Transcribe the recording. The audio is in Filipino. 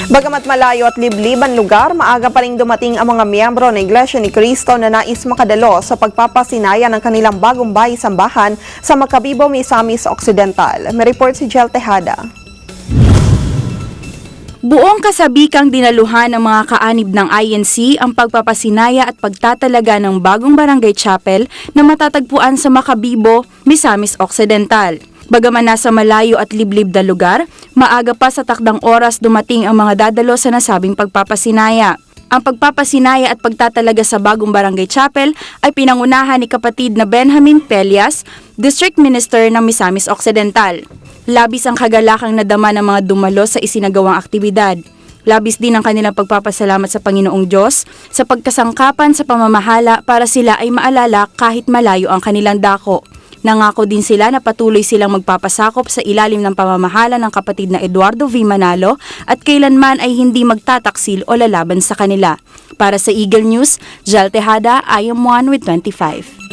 Bagamat malayo at liblib ang lugar, maaga pa ring dumating ang mga miyembro ng Iglesia ni Cristo na nais makadalo sa pagpapasinaya ng kanilang bagong bahay-sambahan sa Makabibo, Misamis Occidental. May report si Jel Tejada. Buong kasabikang dinaluhan ng mga kaanib ng INC ang pagpapasinaya at pagtatalaga ng bagong barangay chapel na matatagpuan sa Makabibo, Misamis Occidental. Bagaman nasa malayo at liblib na lugar, maaga pa sa takdang oras dumating ang mga dadalo sa nasabing pagpapasinaya. Ang pagpapasinaya at pagtatalaga sa bagong barangay chapel ay pinangunahan ni kapatid na Benjamin Pelias, District Minister ng Misamis Occidental. Labis ang kagalakang nadama ng mga dumalo sa isinagawang aktibidad. Labis din ang kanilang pagpapasalamat sa Panginoong Diyos sa pagkasangkapan sa pamamahala para sila ay maalala kahit malayo ang kanilang dako. Nangako din sila na patuloy silang magpapasakop sa ilalim ng pamamahala ng kapatid na Eduardo V. Manalo at kailanman ay hindi magtataksil o lalaban sa kanila. Para sa Eagle News, Jel Tejada, I am 1 with 25.